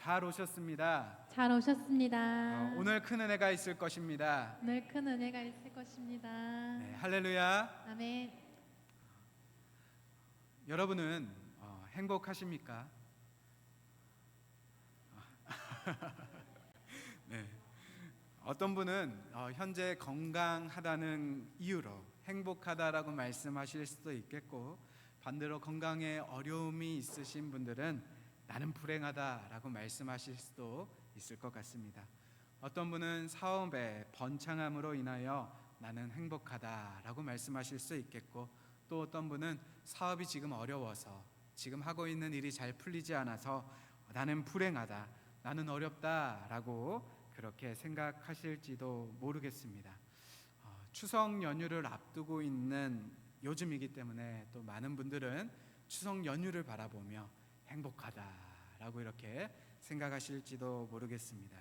잘 오셨습니다. 잘 오셨습니다. 오늘 큰 은혜가 있을 것입니다. 오늘 큰 은혜가 있을 것입니다. 네, 할렐루야. 아멘. 여러분은 행복하십니까? 네. 어떤 분은 현재 건강하다는 이유로 행복하다라고 말씀하실 수도 있겠고, 반대로 건강에 어려움이 있으신 분들은 나는 불행하다라고 말씀하실 수도 있을 것 같습니다. 어떤 분은 사업의 번창함으로 인하여 나는 행복하다라고 말씀하실 수 있겠고, 또 어떤 분은 사업이 지금 어려워서 지금 하고 있는 일이 잘 풀리지 않아서 나는 불행하다, 나는 어렵다라고 그렇게 생각하실지도 모르겠습니다. 추석 연휴를 앞두고 있는 요즘이기 때문에 또 많은 분들은 추석 연휴를 바라보며 행복하다라고 이렇게 생각하실지도 모르겠습니다.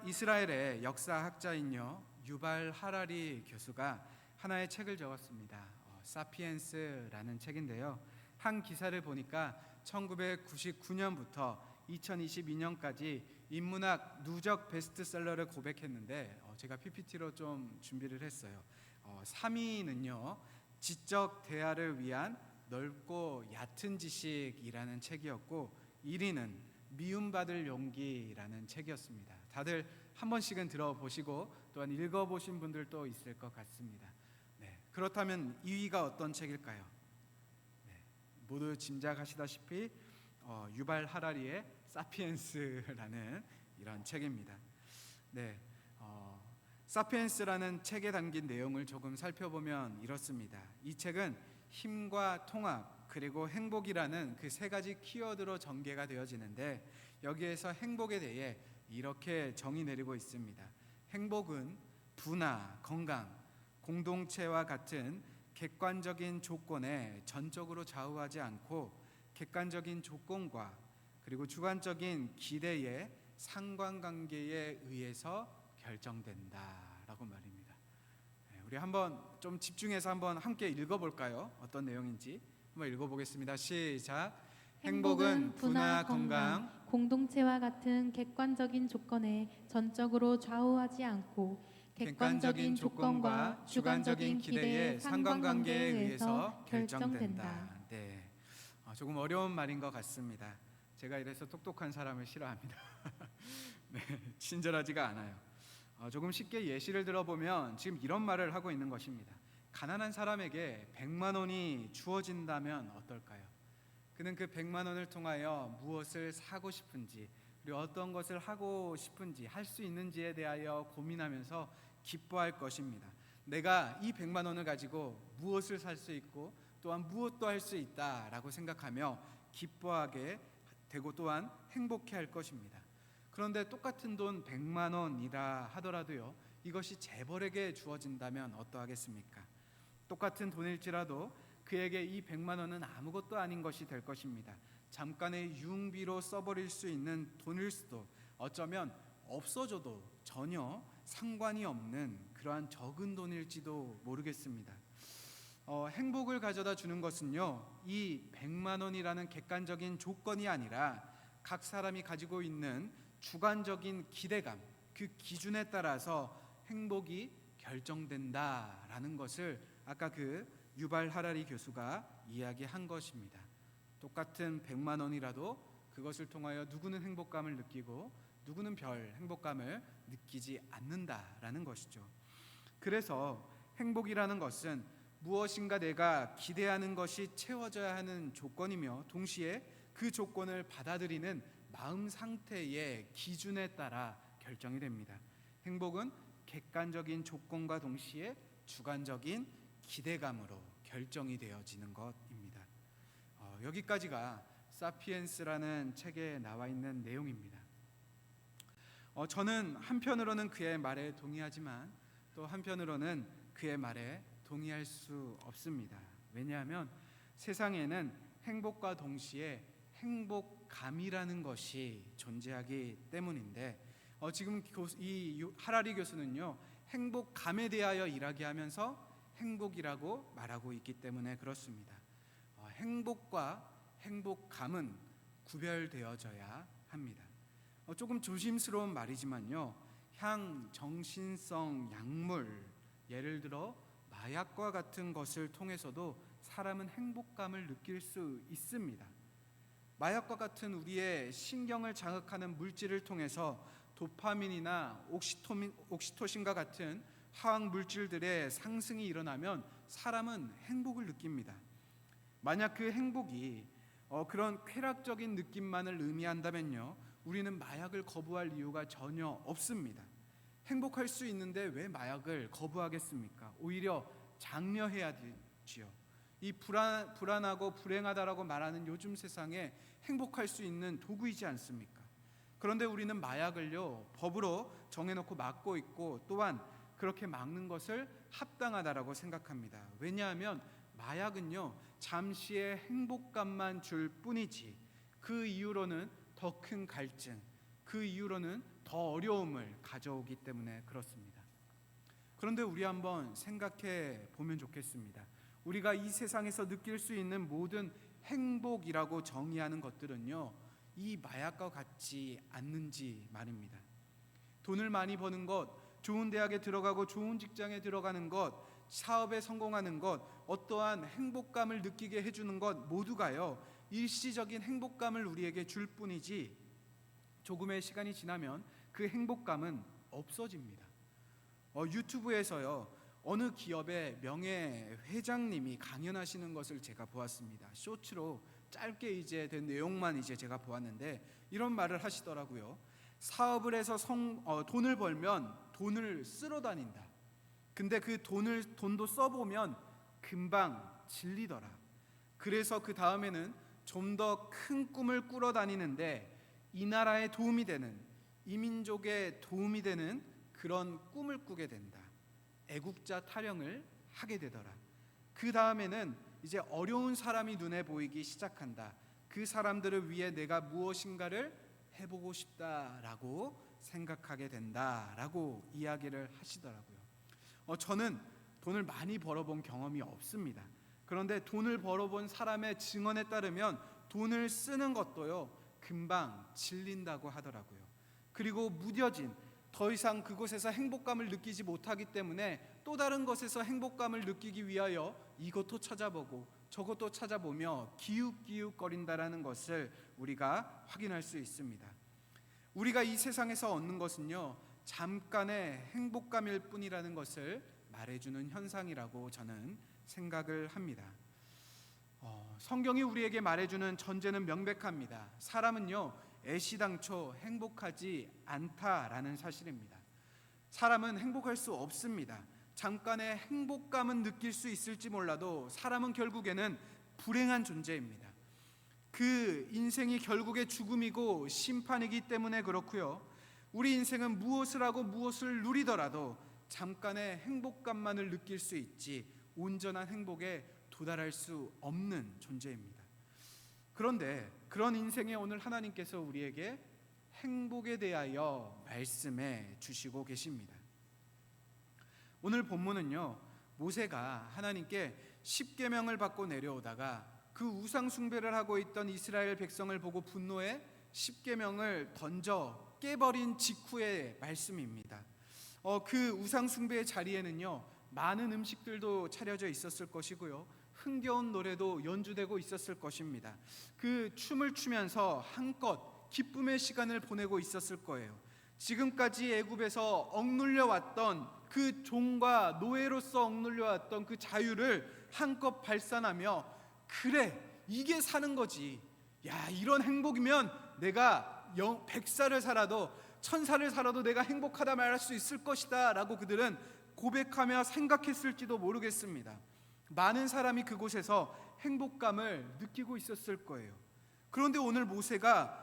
이스라엘의 역사학자인요 유발 하라리 교수가 하나의 책을 적었습니다. 사피엔스라는 책인데요, 한 기사를 보니까 1999년부터 2022년까지 인문학 누적 베스트셀러를 고백했는데 제가 PPT로 좀 준비를 했어요. 3위는요 지적 대화를 위한 넓고 얕은 지식이라는 책이었고, 1위는 미움받을 용기라는 책이었습니다. 다들 한 번씩은 들어보시고 또한 읽어보신 분들도 있을 것 같습니다. 네, 그렇다면 2위가 어떤 책일까요? 네, 모두 짐작하시다시피 유발 하라리의 사피엔스라는 이런 책입니다. 네, 사피엔스라는 책에 담긴 내용을 조금 살펴보면 이렇습니다. 이 책은 힘과 통합 그리고 행복이라는 그 세 가지 키워드로 전개가 되어지는데, 여기에서 행복에 대해 이렇게 정의 내리고 있습니다. 행복은 분화, 건강, 공동체와 같은 객관적인 조건에 전적으로 좌우하지 않고 객관적인 조건과 그리고 주관적인 기대의 상관관계에 의해서 결정된다라고 말입니다. 우리 한번 좀 집중해서 한번 함께 읽어볼까요? 어떤 내용인지 한번 읽어보겠습니다. 시작. 행복은 분화, 건강, 공동체와 같은 객관적인 조건에 전적으로 좌우하지 않고 객관적인 조건과 주관적인 기대의 상관관계에 의해서 결정된다. 네, 조금 어려운 말인 것 같습니다. 제가 이래서 똑똑한 사람을 싫어합니다. 네, 친절하지가 않아요. 조금 쉽게 예시를 들어보면 지금 이런 말을 하고 있는 것입니다. 가난한 사람에게 100만 원이 주어진다면 어떨까요? 그는 그 100만 원을 통하여 무엇을 사고 싶은지, 그리고 어떤 것을 하고 싶은지, 할 수 있는지에 대하여 고민하면서 기뻐할 것입니다. 내가 이 100만 원을 가지고 무엇을 살 수 있고 또한 무엇도 할 수 있다라고 생각하며 기뻐하게 되고 또한 행복해할 것입니다. 그런데 똑같은 돈 100만 원이라 하더라도요, 이것이 재벌에게 주어진다면 어떠하겠습니까? 똑같은 돈일지라도 그에게 이 100만 원은 아무것도 아닌 것이 될 것입니다. 잠깐의 유흥비로 써버릴 수 있는 돈일 수도, 어쩌면 없어져도 전혀 상관이 없는 그러한 적은 돈일지도 모르겠습니다. 행복을 가져다 주는 것은요, 이 100만 원이라는 객관적인 조건이 아니라 각 사람이 가지고 있는 주관적인 기대감, 그 기준에 따라서 행복이 결정된다라는 것을 아까 그 유발 하라리 교수가 이야기한 것입니다. 똑같은 100만 원이라도 그것을 통하여 누구는 행복감을 느끼고 누구는 별 행복감을 느끼지 않는다라는 것이죠. 그래서 행복이라는 것은 무엇인가 내가 기대하는 것이 채워져야 하는 조건이며, 동시에 그 조건을 받아들이는 마음 상태의 기준에 따라 결정이 됩니다. 행복은 객관적인 조건과 동시에 주관적인 기대감으로 결정이 되어지는 것입니다. 여기까지가 사피엔스라는 책에 나와 있는 내용입니다. 저는 한편으로는 그의 말에 동의하지만 또 한편으로는 그의 말에 동의할 수 없습니다. 왜냐하면 세상에는 행복과 동시에 행복감이라는 것이 존재하기 때문인데, 지금 이 하라리 교수는요, 행복감에 대하여 이야기하면서 행복이라고 말하고 있기 때문에 그렇습니다. 행복과 행복감은 구별되어져야 합니다. 조금 조심스러운 말이지만요, 향, 정신성 약물, 예를 들어 마약과 같은 것을 통해서도 사람은 행복감을 느낄 수 있습니다. 마약과 같은 우리의 신경을 자극하는 물질을 통해서 도파민이나 옥시토신과 같은 화학 물질들의 상승이 일어나면 사람은 행복을 느낍니다. 만약 그 행복이 그런 쾌락적인 느낌만을 의미한다면요, 우리는 마약을 거부할 이유가 전혀 없습니다. 행복할 수 있는데 왜 마약을 거부하겠습니까? 오히려 장려해야 되지요. 이 불안하고 불행하다라고 말하는 요즘 세상에 행복할 수 있는 도구이지 않습니까? 그런데 우리는 마약을요, 법으로 정해놓고 막고 있고, 또한 그렇게 막는 것을 합당하다라고 생각합니다. 왜냐하면 마약은요, 잠시의 행복감만 줄 뿐이지 그 이후로는 더 큰 갈증, 그 이후로는 더 어려움을 가져오기 때문에 그렇습니다. 그런데 우리 한번 생각해 보면 좋겠습니다. 우리가 이 세상에서 느낄 수 있는 모든 행복이라고 정의하는 것들은요, 이 마약과 같지 않는지 말입니다. 돈을 많이 버는 것, 좋은 대학에 들어가고 좋은 직장에 들어가는 것, 사업에 성공하는 것, 어떠한 행복감을 느끼게 해주는 것 모두가요, 일시적인 행복감을 우리에게 줄 뿐이지 조금의 시간이 지나면 그 행복감은 없어집니다. 유튜브에서요, 어느 기업의 명예 회장님이 강연하시는 것을 제가 보았습니다. 쇼츠로 짧게 이제 된 내용만 이제 제가 보았는데 이런 말을 하시더라고요. 사업을 해서 돈을 벌면 돈을 쓸어 다닌다. 근데 그 돈도 써보면 금방 질리더라. 그래서 그 다음에는 좀 더 큰 꿈을 꾸러 다니는데 이 나라에 도움이 되는, 이 민족에 도움이 되는 그런 꿈을 꾸게 된다. 애국자 타령을 하게 되더라. 그 다음에는 이제 어려운 사람이 눈에 보이기 시작한다. 그 사람들을 위해 내가 무엇인가를 해보고 싶다라고 생각하게 된다라고 이야기를 하시더라고요. 저는 돈을 많이 벌어본 경험이 없습니다. 그런데 돈을 벌어본 사람의 증언에 따르면 돈을 쓰는 것도요, 금방 질린다고 하더라고요. 그리고 무뎌진, 더 이상 그곳에서 행복감을 느끼지 못하기 때문에 또 다른 것에서 행복감을 느끼기 위하여 이것도 찾아보고 저것도 찾아보며 기웃기웃거린다라는 것을 우리가 확인할 수 있습니다. 우리가 이 세상에서 얻는 것은요, 잠깐의 행복감일 뿐이라는 것을 말해주는 현상이라고 저는 생각을 합니다. 성경이 우리에게 말해주는 전제는 명백합니다. 사람은요, 애시당초 행복하지 않다라는 사실입니다. 사람은 행복할 수 없습니다. 잠깐의 행복감은 느낄 수 있을지 몰라도 사람은 결국에는 불행한 존재입니다. 그 인생이 결국에 죽음이고 심판이기 때문에 그렇고요, 우리 인생은 무엇을 하고 무엇을 누리더라도 잠깐의 행복감만을 느낄 수 있지 온전한 행복에 도달할 수 없는 존재입니다. 그런데 그런 인생에 오늘 하나님께서 우리에게 행복에 대하여 말씀해 주시고 계십니다. 오늘 본문은요, 모세가 하나님께 십계명을 받고 내려오다가 그 우상 숭배를 하고 있던 이스라엘 백성을 보고 분노해 십계명을 던져 깨버린 직후의 말씀입니다. 그 우상 숭배의 자리에는요, 많은 음식들도 차려져 있었을 것이고요, 흥겨운 노래도 연주되고 있었을 것입니다. 그 춤을 추면서 한껏 기쁨의 시간을 보내고 있었을 거예요. 지금까지 애굽에서 억눌려 왔던 그 종과 노예로서 억눌려 왔던 그 자유를 한껏 발산하며, 그래, 이게 사는 거지. 야, 이런 행복이면 내가 100살을 살아도 1000살을 살아도 내가 행복하다 말할 수 있을 것이다 라고 그들은 고백하며 생각했을지도 모르겠습니다. 많은 사람이 그곳에서 행복감을 느끼고 있었을 거예요. 그런데 오늘 모세가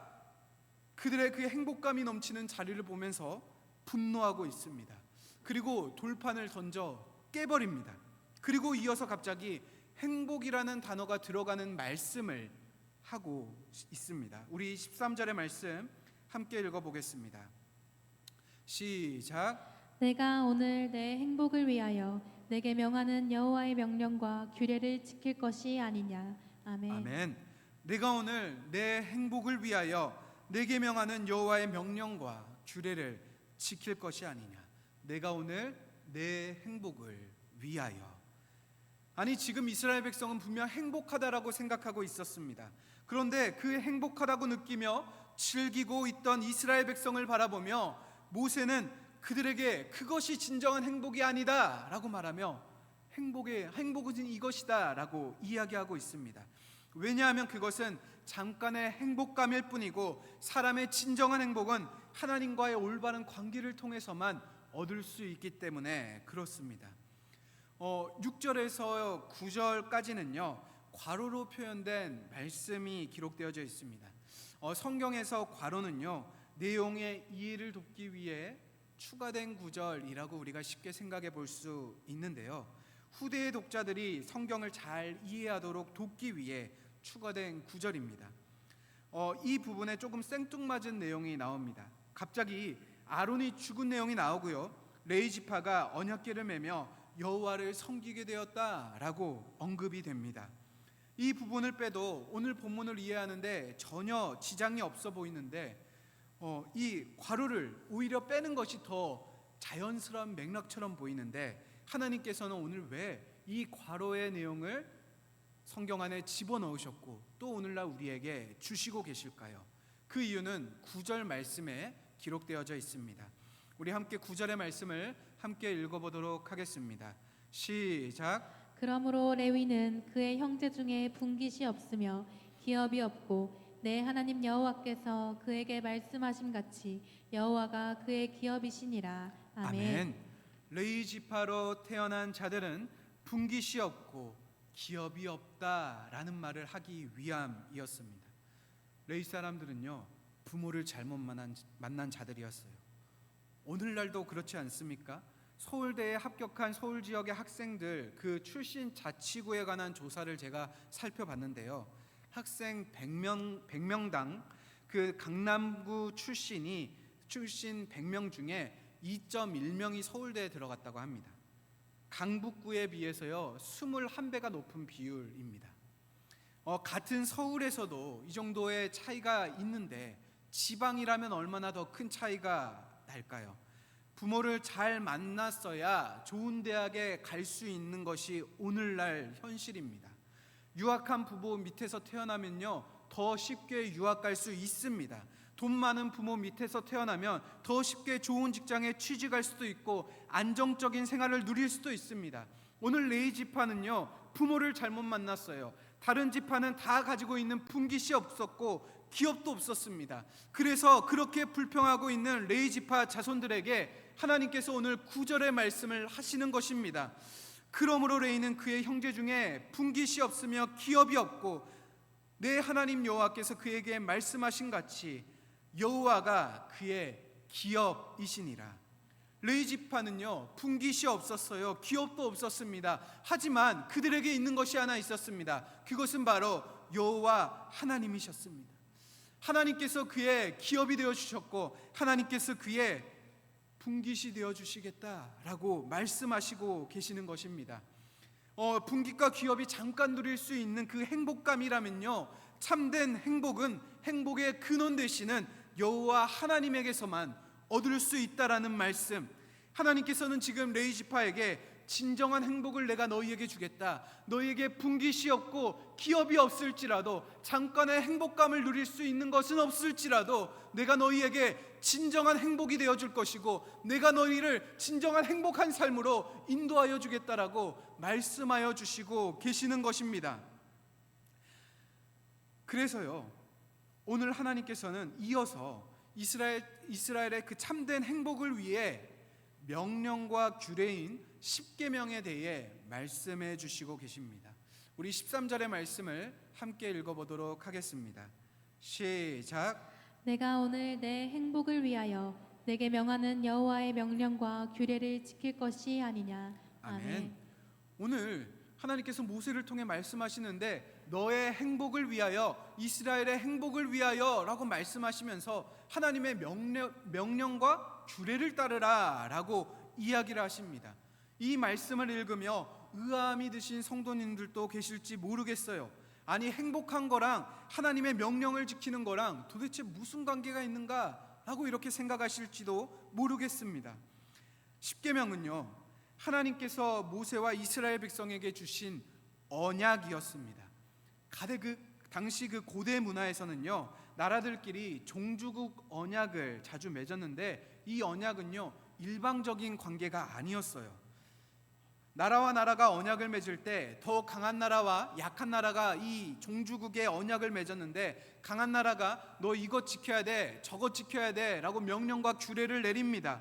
그들의 그 행복감이 넘치는 자리를 보면서 분노하고 있습니다. 그리고 돌판을 던져 깨버립니다. 그리고 이어서 갑자기 행복이라는 단어가 들어가는 말씀을 하고 있습니다. 우리 13절의 말씀 함께 읽어보겠습니다. 시작. 내가 오늘 내 행복을 위하여 내게 명하는 여호와의 명령과 규례를 지킬 것이 아니냐. 아멘. 아멘. 내가 오늘 내 행복을 위하여 내게 명하는 여호와의 명령과 규례를 지킬 것이 아니냐. 내가 오늘 내 행복을 위하여. 아니, 지금 이스라엘 백성은 분명 행복하다라고 생각하고 있었습니다. 그런데 그 행복하다고 느끼며 즐기고 있던 이스라엘 백성을 바라보며 모세는 그들에게 그것이 진정한 행복이 아니다 라고 말하며 행복은 이것이다 라고 이야기하고 있습니다. 왜냐하면 그것은 잠깐의 행복감일 뿐이고 사람의 진정한 행복은 하나님과의 올바른 관계를 통해서만 얻을 수 있기 때문에 그렇습니다. 6절에서 9절까지는요 괄호로 표현된 말씀이 기록되어져 있습니다. 성경에서 괄호는요 내용의 이해를 돕기 위해 추가된 구절이라고 우리가 쉽게 생각해 볼 수 있는데요, 후대의 독자들이 성경을 잘 이해하도록 돕기 위해 추가된 구절입니다. 이 부분에 조금 생뚱맞은 내용이 나옵니다. 갑자기 아론이 죽은 내용이 나오고요, 레위 지파가 언약궤를 매며 여호와를 섬기게 되었다라고 언급이 됩니다. 이 부분을 빼도 오늘 본문을 이해하는데 전혀 지장이 없어 보이는데 이 괄호를 오히려 빼는 것이 더 자연스러운 맥락처럼 보이는데 하나님께서는 오늘 왜 이 괄호의 내용을 성경 안에 집어넣으셨고 또 오늘날 우리에게 주시고 계실까요? 그 이유는 9절 말씀에 기록되어져 있습니다. 우리 함께 9절의 말씀을 함께 읽어보도록 하겠습니다. 시작. 그러므로 레위는 그의 형제 중에 분깃이 없으며 기업이 없고 내 하나님 여호와께서 그에게 말씀하심 같이 여호와가 그의 기업이시니라. 아멘. 레위 지파로 태어난 자들은 분깃이 없고 기업이 없다라는 말을 하기 위함이었습니다. 레위 사람들은요 부모를 잘못 만난 자들이었어요. 오늘날도 그렇지 않습니까? 서울대에 합격한 서울 지역의 학생들 그 출신 자치구에 관한 조사를 제가 살펴봤는데요, 학생 100명당 그 강남구 출신 100명 중에 2.1명이 서울대에 들어갔다고 합니다. 강북구에 비해서요 21배가 높은 비율입니다. 같은 서울에서도 이 정도의 차이가 있는데 지방이라면 얼마나 더 큰 차이가 날까요? 부모를 잘 만났어야 좋은 대학에 갈 수 있는 것이 오늘날 현실입니다. 유학한 부모 밑에서 태어나면요 더 쉽게 유학 갈 수 있습니다. 돈 많은 부모 밑에서 태어나면 더 쉽게 좋은 직장에 취직할 수도 있고 안정적인 생활을 누릴 수도 있습니다. 오늘 레위 지파는요 부모를 잘못 만났어요. 다른 지파는 다 가지고 있는 분깃이 없었고 기업도 없었습니다. 그래서 그렇게 불평하고 있는 레위 지파 자손들에게 하나님께서 오늘 9절의 말씀을 하시는 것입니다. 그러므로 레위는 그의 형제 중에 분깃이 없으며 기업이 없고 내 하나님 여호와께서 그에게 말씀하신 같이 여호와가 그의 기업이시니라. 레위 지파는요 분깃이 없었어요. 기업도 없었습니다. 하지만 그들에게 있는 것이 하나 있었습니다. 그것은 바로 여호와 하나님이셨습니다. 하나님께서 그의 기업이 되어주셨고 하나님께서 그의 분깃이 되어주시겠다라고 말씀하시고 계시는 것입니다. 분깃과 기업이 잠깐 누릴 수 있는 그 행복감이라면요 참된 행복은 행복의 근원 되시는 여호와 하나님에게서만 얻을 수 있다라는 말씀. 하나님께서는 지금 레위 지파에게 진정한 행복을 내가 너희에게 주겠다. 너희에게 분깃이 없고 기업이 없을지라도 잠깐의 행복감을 누릴 수 있는 것은 없을지라도 내가 너희에게 진정한 행복이 되어줄 것이고 내가 너희를 진정한 행복한 삶으로 인도하여 주겠다라고 말씀하여 주시고 계시는 것입니다. 그래서요 오늘 하나님께서는 이어서 이스라엘의 그 참된 행복을 위해 명령과 규례인 10계명에 대해 말씀해 주시고 계십니다. 우리 13절의 말씀을 함께 읽어보도록 하겠습니다. 시작. 내가 오늘 내 행복을 위하여 내게 명하는 여호와의 명령과 규례를 지킬 것이 아니냐. 아멘. 오늘 하나님께서 모세를 통해 말씀하시는데 너의 행복을 위하여, 이스라엘의 행복을 위하여 라고 말씀하시면서 하나님의 명령과 규례를 따르라 라고 이야기를 하십니다. 이 말씀을 읽으며 의아함이 드신 성도님들도 계실지 모르겠어요. 아니 행복한 거랑 하나님의 명령을 지키는 거랑 도대체 무슨 관계가 있는가라고 이렇게 생각하실지도 모르겠습니다. 십계명은요, 하나님께서 모세와 이스라엘 백성에게 주신 언약이었습니다. 당시 그 고대 문화에서는요, 나라들끼리 종주국 언약을 자주 맺었는데 이 언약은요, 일방적인 관계가 아니었어요. 나라와 나라가 언약을 맺을 때 더 강한 나라와 약한 나라가 이 종주국의 언약을 맺었는데, 강한 나라가 너 이것 지켜야 돼, 저것 지켜야 돼 라고 명령과 규례를 내립니다.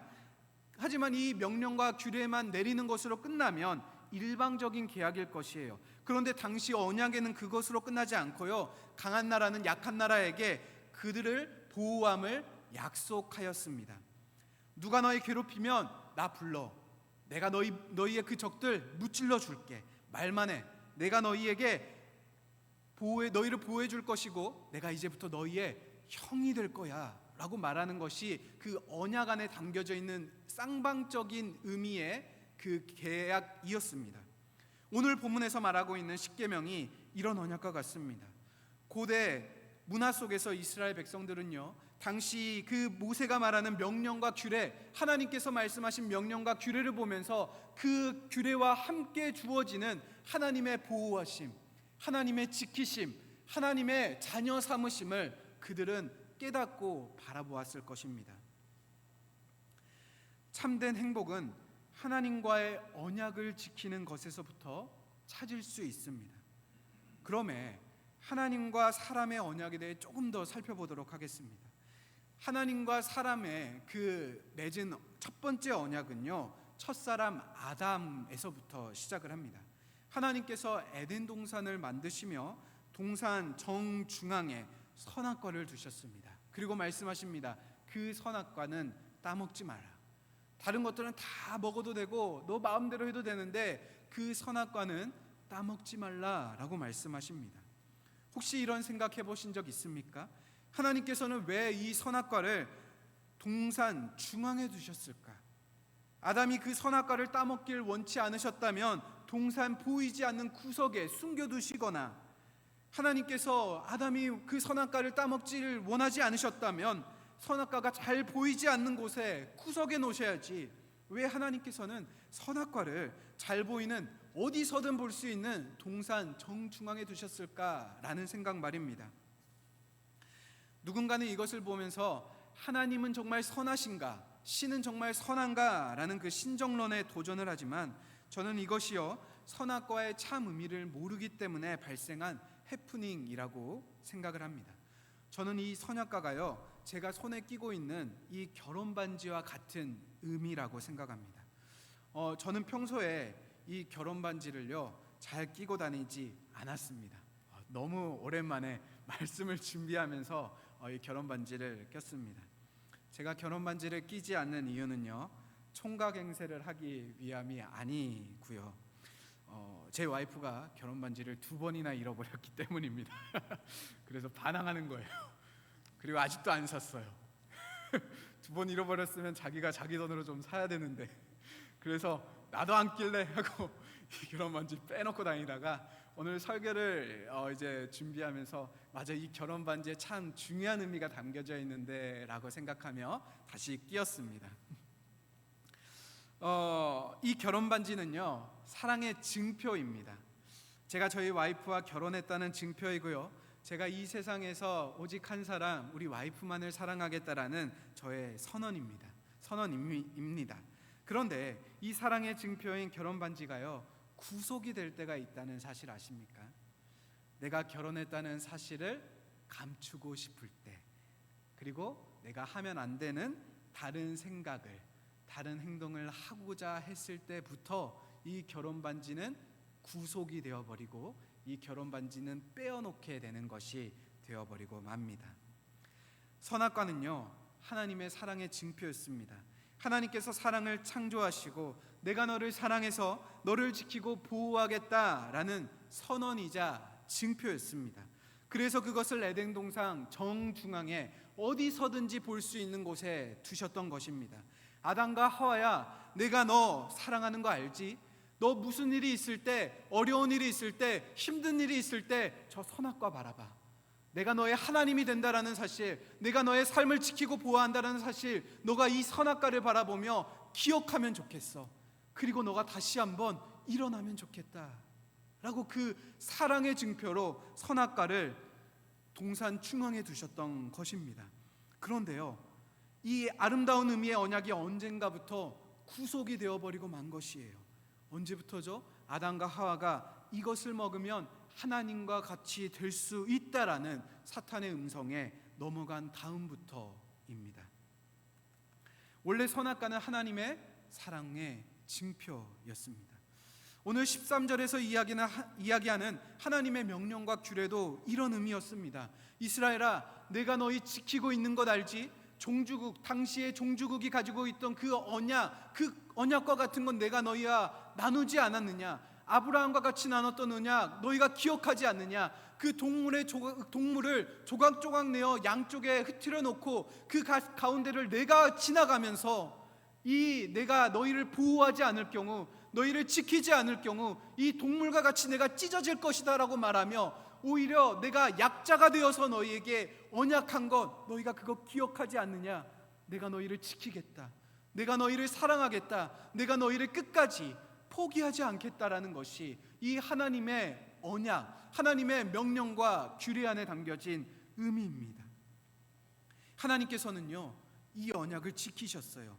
하지만 이 명령과 규례만 내리는 것으로 끝나면 일방적인 계약일 것이에요. 그런데 당시 언약에는 그것으로 끝나지 않고요, 강한 나라는 약한 나라에게 그들을 보호함을 약속하였습니다. 누가 너희 괴롭히면 나 불러, 내가 너희의 그 적들 무찔러 줄게. 말만 해. 내가 너희를 보호해 줄 것이고 내가 이제부터 너희의 형이 될 거야 라고 말하는 것이 그 언약 안에 담겨져 있는 쌍방적인 의미의 그 계약이었습니다. 오늘 본문에서 말하고 있는 십계명이 이런 언약과 같습니다. 고대 문화 속에서 이스라엘 백성들은요, 당시 그 모세가 말하는 명령과 규례, 하나님께서 말씀하신 명령과 규례를 보면서 그 규례와 함께 주어지는 하나님의 보호하심, 하나님의 지키심, 하나님의 자녀 삼으심을 그들은 깨닫고 바라보았을 것입니다. 참된 행복은 하나님과의 언약을 지키는 것에서부터 찾을 수 있습니다. 그러면 하나님과 사람의 언약에 대해 조금 더 살펴보도록 하겠습니다. 하나님과 사람의 그 맺은 첫 번째 언약은요, 첫사람 아담에서부터 시작을 합니다. 하나님께서 에덴 동산을 만드시며 동산 정중앙에 선악과를 두셨습니다. 그리고 말씀하십니다. 그 선악과는 따먹지 마라. 다른 것들은 다 먹어도 되고 너 마음대로 해도 되는데 그 선악과는 따먹지 말라라고 말씀하십니다. 혹시 이런 생각해 보신 적 있습니까? 하나님께서는 왜 이 선악과를 동산 중앙에 두셨을까? 아담이 그 선악과를 따먹길 원치 않으셨다면 동산 보이지 않는 구석에 숨겨두시거나, 하나님께서 아담이 그 선악과를 따먹지를 원하지 않으셨다면 선악과가 잘 보이지 않는 곳에 구석에 놓으셔야지, 왜 하나님께서는 선악과를 잘 보이는 어디서든 볼 수 있는 동산 정중앙에 두셨을까라는 생각 말입니다. 누군가는 이것을 보면서 하나님은 정말 선하신가, 신은 정말 선한가 라는 그 신정론에 도전을 하지만, 저는 이것이요 선악과의 참 의미를 모르기 때문에 발생한 해프닝이라고 생각을 합니다. 저는 이 선악과가요 제가 손에 끼고 있는 이 결혼 반지와 같은 의미라고 생각합니다. 저는 평소에 이 결혼 반지를요 잘 끼고 다니지 않았습니다. 너무 오랜만에 말씀을 준비하면서 이 결혼 반지를 꼈습니다. 제가 결혼 반지를 끼지 않는 이유는요, 총각 행세를 하기 위함이 아니고요, 제 와이프가 결혼 반지를 2번이나 잃어버렸기 때문입니다. 그래서 반항하는 거예요. 그리고 아직도 안 샀어요. 2번 잃어버렸으면 자기가 자기 돈으로 좀 사야 되는데, 그래서 나도 안 낄래 하고 이 결혼 반지 빼놓고 다니다가 오늘 설교를 이제 준비하면서 맞아, 이 결혼 반지에 참 중요한 의미가 담겨져 있는데 라고 생각하며 다시 끼었습니다. 이 결혼 반지는요 사랑의 증표입니다. 제가 저희 와이프와 결혼했다는 증표이고요, 제가 이 세상에서 오직 한 사람, 우리 와이프만을 사랑하겠다라는 저의 선언입니다. 그런데 이 사랑의 증표인 결혼 반지가요 구속이 될 때가 있다는 사실 아십니까? 내가 결혼했다는 사실을 감추고 싶을 때, 그리고 내가 하면 안 되는 다른 생각을, 다른 행동을 하고자 했을 때부터 이 결혼 반지는 구속이 되어버리고 이 결혼 반지는 빼어놓게 되는 것이 되어버리고 맙니다. 선악과는요 하나님의 사랑의 증표였습니다. 하나님께서 사랑을 창조하시고 내가 너를 사랑해서 너를 지키고 보호하겠다라는 선언이자 증표였습니다. 그래서 그것을 에덴 동산 정중앙에 어디서든지 볼 수 있는 곳에 두셨던 것입니다. 아담과 하와야, 내가 너 사랑하는 거 알지? 너 무슨 일이 있을 때, 어려운 일이 있을 때, 힘든 일이 있을 때 저 선악과 바라봐. 내가 너의 하나님이 된다라는 사실, 내가 너의 삶을 지키고 보호한다라는 사실, 너가 이 선악과를 바라보며 기억하면 좋겠어. 그리고 너가 다시 한번 일어나면 좋겠다 라고 그 사랑의 증표로 선악과를 동산 중앙에 두셨던 것입니다. 그런데요, 이 아름다운 의미의 언약이 언젠가부터 구속이 되어버리고 만 것이에요. 언제부터죠? 아담과 하와가 이것을 먹으면 하나님과 같이 될 수 있다라는 사탄의 음성에 넘어간 다음부터입니다. 원래 선악과는 하나님의 사랑의 징표였습니다. 오늘 13절에서 이야기하는 하나님의 명령과 규례도 이런 의미였습니다. 이스라엘아, 내가 너희 지키고 있는 것 알지? 종주국, 당시의 종주국이 가지고 있던 그 언약과 같은 건 내가 너희와 나누지 않았느냐? 아브라함과 같이 나눴던 언약 너희가 기억하지 않느냐? 그 동물을 조각조각 내어 양쪽에 흩트려 놓고 그 가운데를 내가 지나가면서 내가 너희를 보호하지 않을 경우, 너희를 지키지 않을 경우 이 동물과 같이 내가 찢어질 것이다 라고 말하며, 오히려 내가 약자가 되어서 너희에게 언약한 것 너희가 그거 기억하지 않느냐? 내가 너희를 지키겠다, 내가 너희를 사랑하겠다, 내가 너희를 끝까지 포기하지 않겠다라는 것이 이 하나님의 언약, 하나님의 명령과 규례 안에 담겨진 의미입니다. 하나님께서는요, 이 언약을 지키셨어요.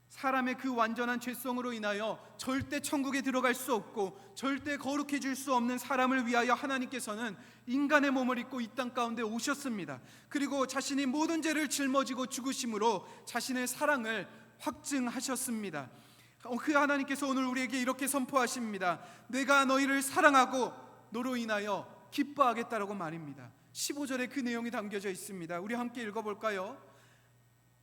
사람의 그 완전한 죄성으로 인하여 절대 천국에 들어갈 수 없고 절대 거룩해질 수 없는 사람을 위하여 하나님께서는 인간의 몸을 입고 이 땅 가운데 오셨습니다. 그리고 자신이 모든 죄를 짊어지고 죽으심으로 자신의 사랑을 확증하셨습니다. 그 하나님께서 오늘 우리에게 이렇게 선포하십니다. 내가 너희를 사랑하고 너로 인하여 기뻐하겠다라고 말입니다. 15절에 그 내용이 담겨져 있습니다. 우리 함께 읽어볼까요?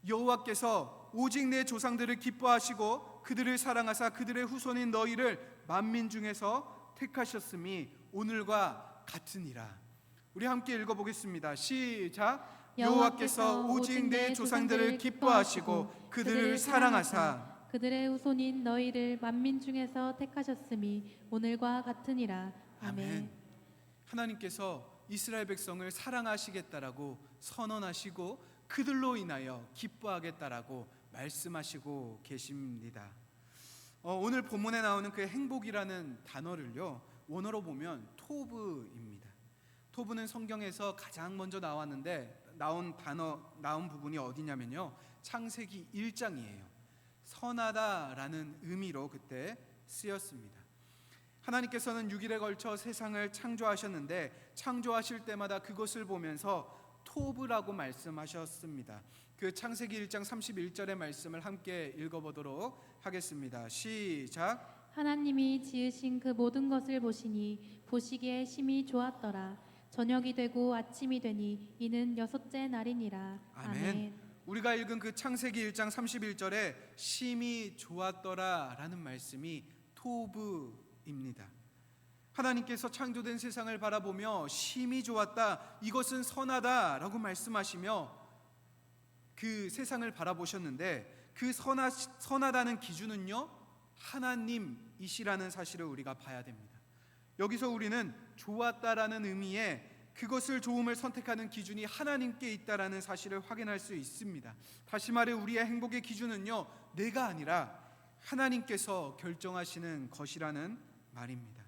여호와께서 오직 내 조상들을 기뻐하시고 그들을 사랑하사 그들의 후손인 너희를 만민 중에서 택하셨음이 오늘과 같으니라. 우리 함께 읽어보겠습니다. 시작. 여호와께서 오직 내 조상들을 기뻐하시고 그들을 사랑하사 그들의 후손인 너희를 만민 중에서 택하셨음이 오늘과 같으니라. 아멘. 하나님께서 이스라엘 백성을 사랑하시겠다라고 선언하시고 그들로 인하여 기뻐하겠다라고 말씀하시고 계십니다. 오늘 본문에 나오는 그 행복이라는 단어를요, 원어로 보면 토브입니다. 토브는 성경에서 가장 먼저 나온 부분이 어디냐면요, 창세기 1장이에요. 선하다라는 의미로 그때 쓰였습니다. 하나님께서는 6일에 걸쳐 세상을 창조하셨는데 창조하실 때마다 그것을 보면서 토브라고 말씀하셨습니다. 그 창세기 1장 31절의 말씀을 함께 읽어보도록 하겠습니다. 시작. 하나님이 지으신 그 모든 것을 보시니 보시기에 심히 좋았더라. 저녁이 되고 아침이 되니 이는 여섯째 날이니라. 아멘. 우리가 읽은 그 창세기 1장 31절에 심히 좋았더라 라는 말씀이 토브입니다. 하나님께서 창조된 세상을 바라보며 심히 좋았다, 이것은 선하다 라고 말씀하시며 그 세상을 바라보셨는데 그 선하다는 기준은요, 하나님이시라는 사실을 우리가 봐야 됩니다. 여기서 우리는 좋았다라는 의미의 그것을 좋음을 선택하는 기준이 하나님께 있다라는 사실을 확인할 수 있습니다. 다시 말해 우리의 행복의 기준은요, 내가 아니라 하나님께서 결정하시는 것이라는 말입니다.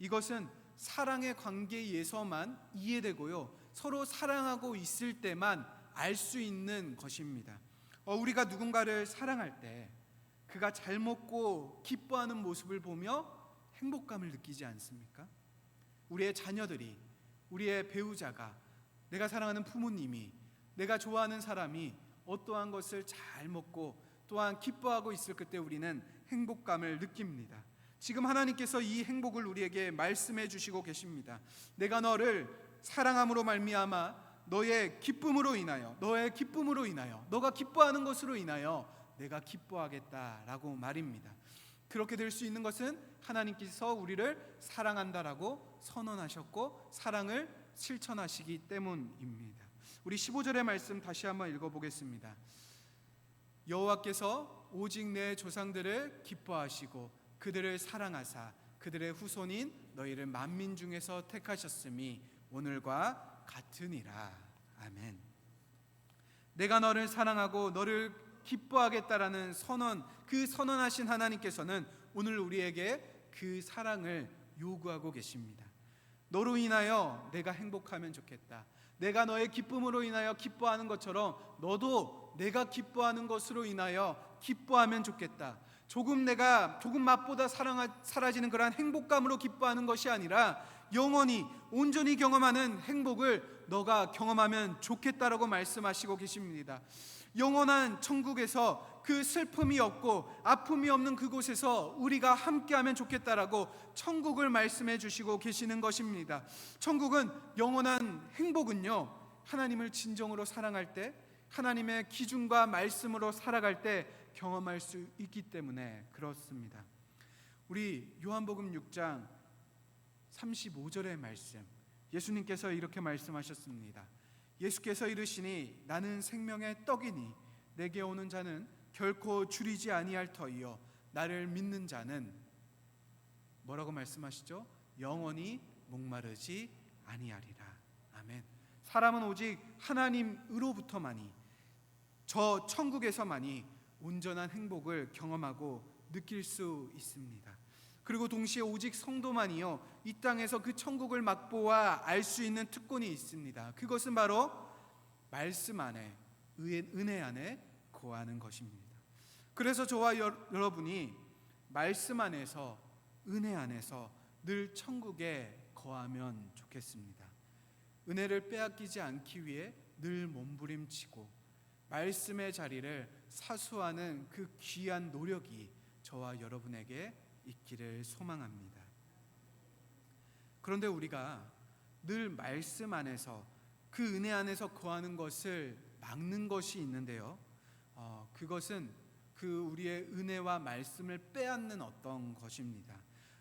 이것은 사랑의 관계에서만 이해되고요, 서로 사랑하고 있을 때만 알 수 있는 것입니다. 우리가 누군가를 사랑할 때 그가 잘 먹고 기뻐하는 모습을 보며 행복감을 느끼지 않습니까? 우리의 자녀들이, 우리의 배우자가, 내가 사랑하는 부모님이, 내가 좋아하는 사람이 어떠한 것을 잘 먹고 또한 기뻐하고 있을 그때 우리는 행복감을 느낍니다. 지금 하나님께서 이 행복을 우리에게 말씀해 주시고 계십니다. 내가 너를 사랑함으로 말미암아 너의 기쁨으로 인하여, 너가 기뻐하는 것으로 인하여 내가 기뻐하겠다라고 말입니다. 그렇게 될 수 있는 것은 하나님께서 우리를 사랑한다라고 선언하셨고 사랑을 실천하시기 때문입니다. 우리 15절의 말씀 다시 한번 읽어보겠습니다. 여호와께서 오직 내 조상들을 기뻐하시고 그들을 사랑하사 그들의 후손인 너희를 만민 중에서 택하셨음이 오늘과 같으니라. 아멘. 내가 너를 사랑하고 너를 기뻐하겠다라는 선언, 그 선언하신 하나님께서는 오늘 우리에게 그 사랑을 요구하고 계십니다. 너로 인하여 내가 행복하면 좋겠다. 내가 너의 기쁨으로 인하여 기뻐하는 것처럼 너도 내가 기뻐하는 것으로 인하여 기뻐하면 좋겠다. 조금 맛보다 사라지는 그러한 행복감으로 기뻐하는 것이 아니라 영원히 온전히 경험하는 행복을 너가 경험하면 좋겠다라고 말씀하시고 계십니다. 영원한 천국에서 그 슬픔이 없고 아픔이 없는 그곳에서 우리가 함께하면 좋겠다라고 천국을 말씀해 주시고 계시는 것입니다. 천국은 영원한 행복은요, 하나님을 진정으로 사랑할 때, 하나님의 기준과 말씀으로 살아갈 때 경험할 수 있기 때문에 그렇습니다. 우리 요한복음 6장 35절의 말씀, 예수님께서 이렇게 말씀하셨습니다. 예수께서 이르시니 나는 생명의 떡이니 내게 오는 자는 결코 줄이지 아니할 터이요 나를 믿는 자는 뭐라고 말씀하시죠? 영원히 목마르지 아니하리라. 아멘. 사람은 오직 하나님으로부터만이, 저 천국에서만이 온전한 행복을 경험하고 느낄 수 있습니다. 그리고 동시에 오직 성도만이요 이 땅에서 그 천국을 맛보아 알 수 있는 특권이 있습니다. 그것은 바로 말씀 안에, 은혜 안에 거하는 것입니다. 그래서 저와 여러분이 말씀 안에서, 은혜 안에서 늘 천국에 거하면 좋겠습니다. 은혜를 빼앗기지 않기 위해 늘 몸부림치고 말씀의 자리를 사수하는 그 귀한 노력이 저와 여러분에게 있기를 소망합니다. 그런데 우리가 늘 말씀 안에서, 그 은혜 안에서 거하는 것을 막는 것이 있는데요, 그것은 그 우리의 은혜와 말씀을 빼앗는 어떤 것입니다.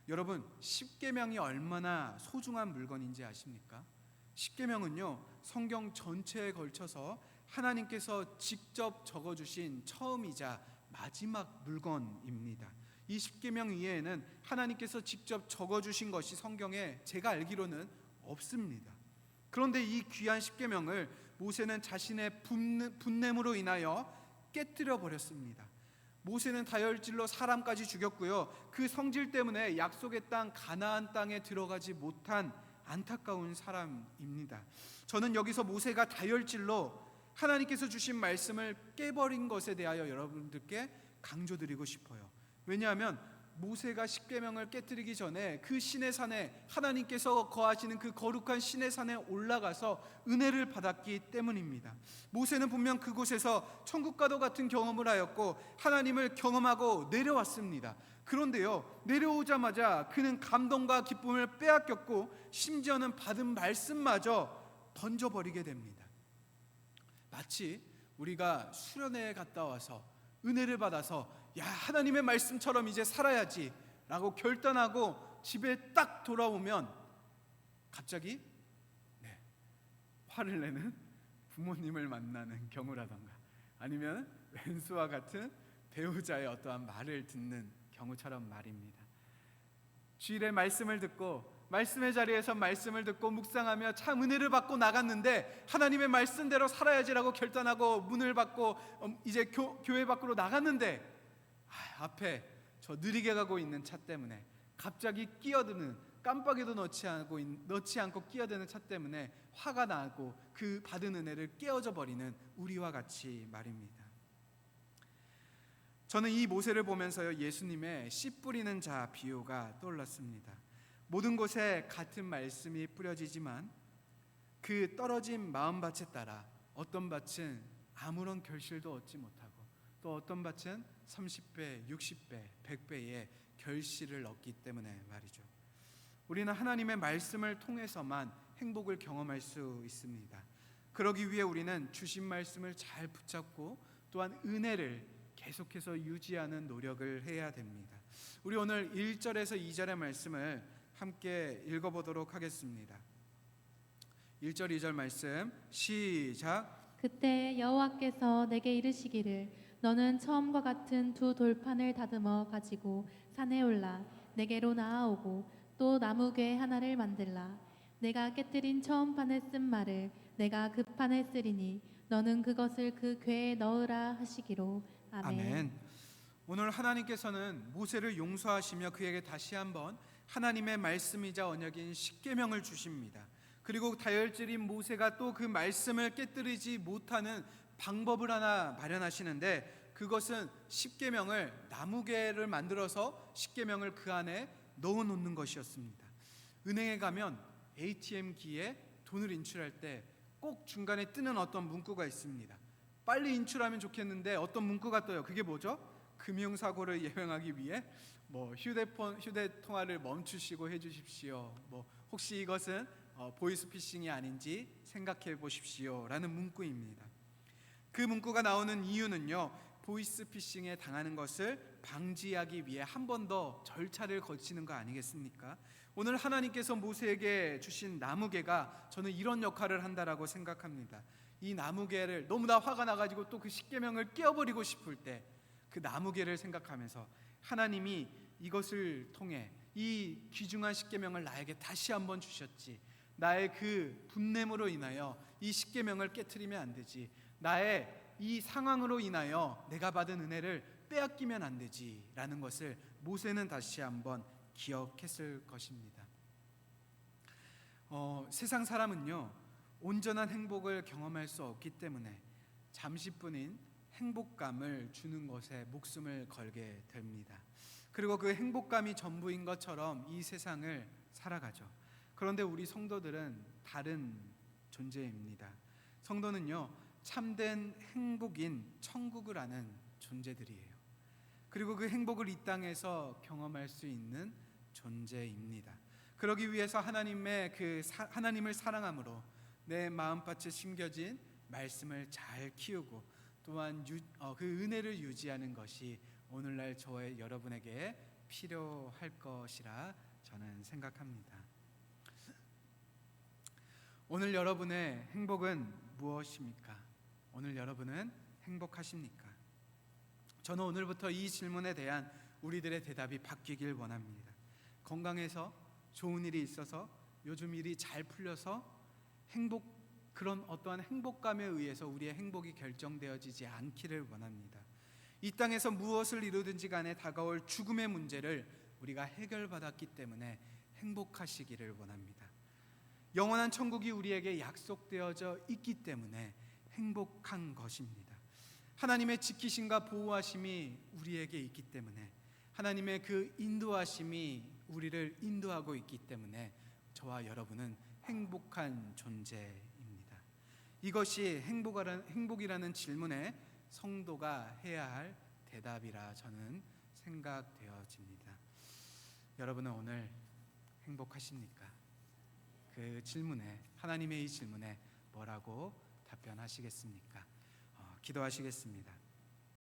여러분, 십계명이 얼마나 소중한 물건인지 아십니까? 십계명은요 성경 전체에 걸쳐서 하나님께서 직접 적어주신 처음이자 마지막 물건입니다. 이 십계명 이외에는 하나님께서 직접 적어주신 것이 성경에 제가 알기로는 없습니다. 그런데 이 귀한 십계명을 모세는 자신의 분냄으로 인하여 깨뜨려 버렸습니다. 모세는 다혈질로 사람까지 죽였고요, 그 성질 때문에 약속의 땅 가나안 땅에 들어가지 못한 안타까운 사람입니다. 저는 여기서 모세가 다혈질로 하나님께서 주신 말씀을 깨버린 것에 대하여 여러분들께 강조드리고 싶어요. 왜냐하면 모세가 십계명을 깨뜨리기 전에 그 시내 산에, 하나님께서 거하시는 그 거룩한 시내 산에 올라가서 은혜를 받았기 때문입니다. 모세는 분명 그곳에서 천국과도 같은 경험을 하였고 하나님을 경험하고 내려왔습니다. 그런데요, 내려오자마자 그는 감동과 기쁨을 빼앗겼고 심지어는 받은 말씀마저 던져버리게 됩니다. 마치 우리가 수련회에 갔다 와서 은혜를 받아서 하나님의 말씀처럼 이제 살아야지 라고 결단하고 집에 딱 돌아오면 갑자기 화를 내는 부모님을 만나는 경우라던가, 아니면 왼수와 같은 배우자의 어떠한 말을 듣는 경우처럼 말입니다. 주일에 말씀을 듣고 말씀의 자리에서 말씀을 듣고 묵상하며 참 은혜를 받고 나갔는데 하나님의 말씀대로 살아야지라고 결단하고 문을 받고 이제 교회 밖으로 나갔는데 앞에 저 느리게 가고 있는 차 때문에 갑자기 끼어드는, 깜빡이도 넣지 않고 끼어드는 차 때문에 화가 나고 그 받은 은혜를 깨어져 버리는 우리와 같이 말입니다. 저는 이 모세를 보면서요 예수님의 씨 뿌리는 자 비유가 떠올랐습니다. 모든 곳에 같은 말씀이 뿌려지지만 그 떨어진 마음밭에 따라 어떤 밭은 아무런 결실도 얻지 못하고 또 어떤 밭은 30배, 60배, 100배의 결실을 얻기 때문에 말이죠. 우리는 하나님의 말씀을 통해서만 행복을 경험할 수 있습니다. 그러기 위해 우리는 주신 말씀을 잘 붙잡고 또한 은혜를 계속해서 유지하는 노력을 해야 됩니다. 우리 오늘 1절에서 2절의 말씀을 함께 읽어보도록 하겠습니다. 1절 2절 말씀 시작. 그때 여호와께서 내게 이르시기를 너는 처음과 같은 두 돌판을 다듬어 가지고 산에 올라 내게로 나아오고 또 나무괴 하나를 만들라. 내가 깨뜨린 처음 판에 쓴 말을 내가 그 판에 쓰리니 너는 그것을 그 궤에 넣으라 하시기로. 아멘. 아멘. 오늘 하나님께서는 모세를 용서하시며 그에게 다시 한번 하나님의 말씀이자 언약인 십계명을 주십니다. 그리고 다혈질인 모세가 또 그 말씀을 깨뜨리지 못하는 방법을 하나 마련하시는데, 그것은 십계명을 나무개를 만들어서 십계명을 그 안에 넣어 놓는 것이었습니다. 은행에 가면 ATM기에 돈을 인출할 때 꼭 중간에 뜨는 어떤 문구가 있습니다. 빨리 인출하면 좋겠는데 어떤 문구가 떠요. 그게 뭐죠? 금융사고를 예방하기 위해 휴대통화를 멈추시고 해주십시오. 혹시 이것은 보이스피싱이 아닌지 생각해 보십시오 라는 문구입니다. 그 문구가 나오는 이유는요, 보이스피싱에 당하는 것을 방지하기 위해 한 번 더 절차를 거치는 거 아니겠습니까? 오늘 하나님께서 모세에게 주신 나무개가 저는 이런 역할을 한다라고 생각합니다. 이 나무개를 너무나 화가 나가지고 또 그 십계명을 깨어버리고 싶을 때 그 나무개를 생각하면서 하나님이 이것을 통해 이 귀중한 십계명을 나에게 다시 한번 주셨지, 나의 그 분냄으로 인하여 이 십계명을 깨트리면 안 되지, 나의 이 상황으로 인하여 내가 받은 은혜를 빼앗기면 안 되지 라는 것을 모세는 다시 한번 기억했을 것입니다. 세상 사람은요, 온전한 행복을 경험할 수 없기 때문에 잠시뿐인 행복감을 주는 것에 목숨을 걸게 됩니다. 그리고 그 행복감이 전부인 것처럼 이 세상을 살아가죠. 그런데 우리 성도들은 다른 존재입니다. 성도는요, 참된 행복인 천국을 아는 존재들이에요. 그리고 그 행복을 이 땅에서 경험할 수 있는 존재입니다. 그러기 위해서 하나님을 사랑함으로 내 마음밭에 심겨진 말씀을 잘 키우고 또한 그 은혜를 유지하는 것이 오늘날 저의 여러분에게 필요할 것이라 저는 생각합니다. 오늘 여러분의 행복은 무엇입니까? 오늘 여러분은 행복하십니까? 저는 오늘부터 이 질문에 대한 우리들의 대답이 바뀌길 원합니다. 건강해서, 좋은 일이 있어서, 요즘 일이 잘 풀려서 그런 어떠한 행복감에 의해서 우리의 행복이 결정되어지지 않기를 원합니다. 이 땅에서 무엇을 이루든지 간에 다가올 죽음의 문제를 우리가 해결받았기 때문에 행복하시기를 원합니다. 영원한 천국이 우리에게 약속되어져 있기 때문에 행복한 것입니다. 하나님의 지키심과 보호하심이 우리에게 있기 때문에, 하나님의 그 인도하심이 우리를 인도하고 있기 때문에 저와 여러분은 행복한 존재입니다. 이것이 행복이라는 질문에 성도가 해야 할 대답이라 저는 생각되어집니다. 여러분은 오늘 행복하십니까? 그 질문에, 하나님의 이 질문에 뭐라고 답변하시겠습니까? 기도하시겠습니다.